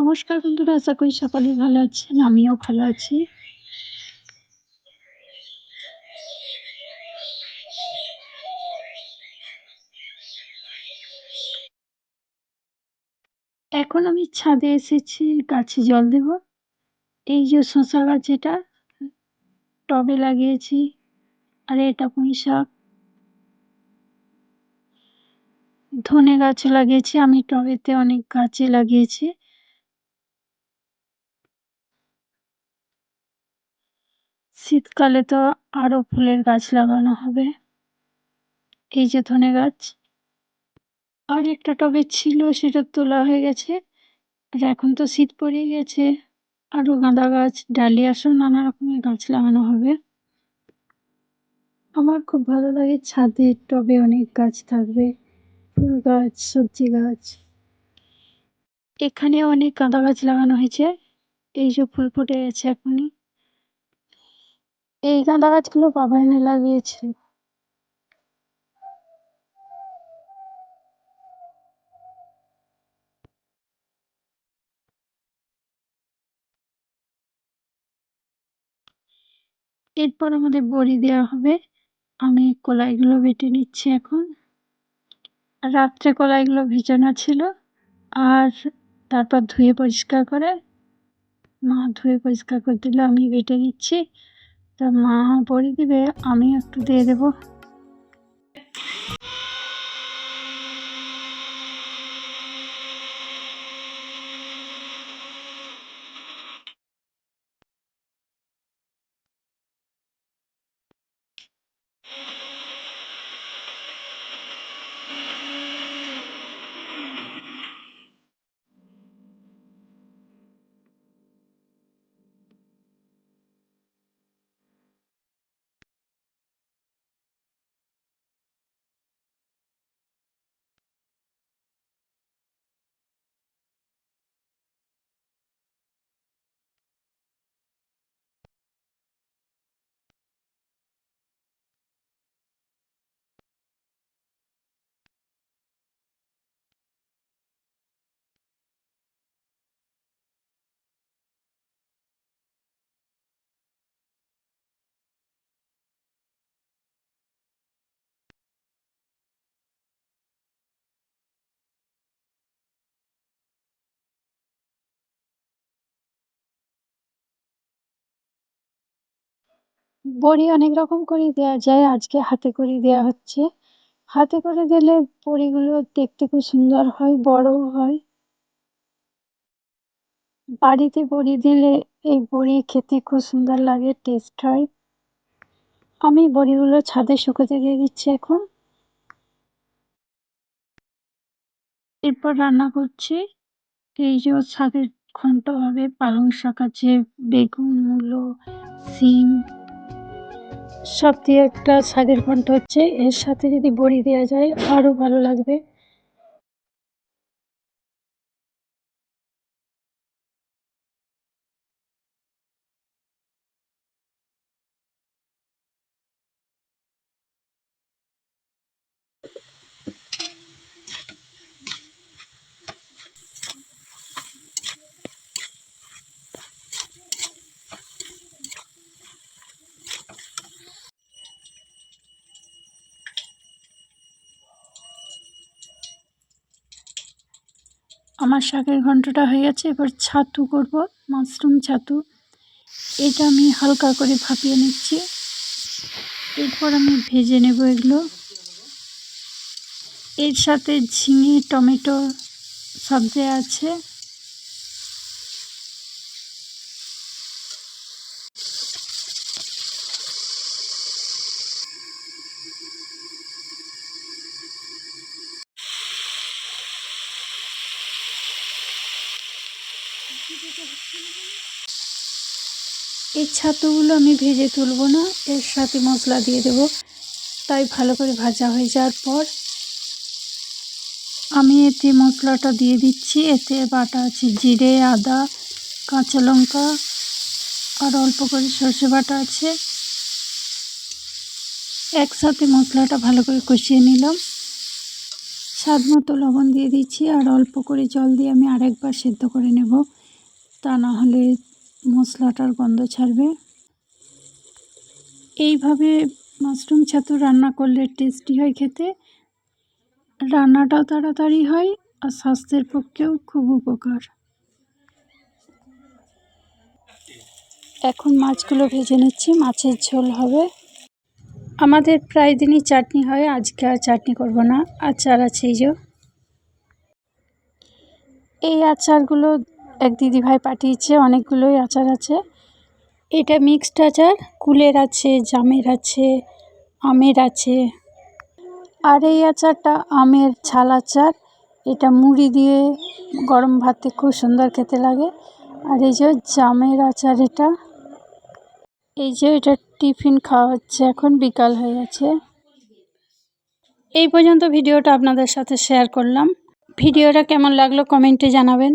নমস্কার বন্ধুরা, আশা করি সকলেই ভালো আছেন। আমিও ভালো আছি। এখন আমি ছাদে এসেছি গাছে জল দেব। এই যে শসা গাছ, এটা টবে লাগিয়েছি। আর এটা পুঁইশাক। ধনে গাছও লাগিয়েছি, আমি টবেতে অনেক গাছই লাগিয়েছি। শীতকালে তো আরো ফুলের গাছ লাগানো হবে। এই যে ধনে গাছ। আর একটা টবে ছিল, সেটা তোলা হয়ে গেছে। আর এখন তো শীত পড়ে গেছে, আরো গাঁদা গাছ, ডালিয়া সহ নানা রকমের গাছ লাগানো হবে। আমার খুব ভালো লাগে ছাদে টবে অনেক গাছ থাকবে, ফুল গাছ, সবজি গাছ। এখানে অনেক গাঁদা গাছ লাগানো হয়েছে। এই যে ফুল ফুটে গেছে এখনই। এই গাঁদা গাছগুলো বাবা এনে লাগিয়েছে। এরপর আমাদের বড়ি দেওয়া হবে। আমি কলাইগুলো বেটে নিচ্ছি এখন। রাত্রে কলাইগুলো ভিজানো ছিল, আর তারপর ধুয়ে পরিষ্কার করে দিলে আমি বেটে নিচ্ছি। তা মা বড়ি দিবে, আমি একটু দিয়ে দেবো। বড়ি অনেক রকম করে দেওয়া যায়, আজকে হাতে করে দেওয়া হচ্ছে। হাতে করে দিলে বড়িগুলো দেখতে খুব সুন্দর হয়, বড়ও হয়। বাড়িতে বড়ি দিলে এই বড়ি খেতে খুব সুন্দর লাগে, টেস্ট হয়। আমি বড়িগুলো ছাদে শুকোতে দিয়ে দিচ্ছি এখন। এরপর রান্না করছি। এই যে শাকের ঘন্ট হবে, পালং শাক আছে, বেগুন, মূলো, শিম সব দিয়ে একটা শাকের ঘন্ট হচ্ছে। এর সাথে যদি বড়ি দেওয়া যায় আরো ভালো লাগবে। আমার শাকের ঘন্টটা হয়ে গেছে। এবার ছাতু করব, মাশরুম ছাতু। এটা আমি হালকা করে ভাপিয়ে নিচ্ছি। এরপর আমি ভেজে নেব এগুলো। এর সাথে ঝিঙে, টমেটো সব দেওয়া আছে। এই ছাতুগুলো আমি ভেজে তুলব না, এর সাথে মশলা দিয়ে দেব। তাই ভালো করে ভাজা হয়ে যাওয়ার পর আমি এতে মশলাটা দিয়ে দিচ্ছি। এতে বাটা আছে জিরে, আদা, কাঁচা লঙ্কা, আর অল্প করে সর্ষে বাটা আছে। একসাথে মশলাটা ভালো করে কষিয়ে নিলাম। স্বাদ মতো লবণ দিয়ে দিচ্ছি আর অল্প করে জল দিয়ে আমি আরেকবার সেদ্ধ করে নেব, তা না হলে মশলাটার গন্ধ ছাড়বে। এইভাবে মাশরুম ছাতু রান্না করলে টেস্টি হয় খেতে, রান্নাটাও তাড়াতাড়ি হয় আর স্বাস্থ্যের পক্ষেও খুব উপকার। এখন মাছগুলো ভেজে নিচ্ছি, মাছের ঝোল হবে। আমাদের প্রায় দিনই চাটনি হয়, আজকে আর চাটনি করব না, আচার আছে এই আচারগুলো এক দিদিভাই পাঠিয়েছে, অনেকগুলোই আচার আছে। এটা মিক্সড আচার, কুলের আছে, জামের আছে, আমের আছে। আর এই আচারটা আমের ঝাল আচার, এটা মুড়ি দিয়ে গরম ভাতে খুব সুন্দর খেতে লাগে। আর এই যে জামের আচার, এটা টিফিন খাওয়া হচ্ছে, এখন বিকাল হয়ে গেছে। এই পর্যন্ত ভিডিওটা আপনাদের সাথে শেয়ার করলাম। ভিডিওটা কেমন লাগলো কমেন্টে জানাবেন।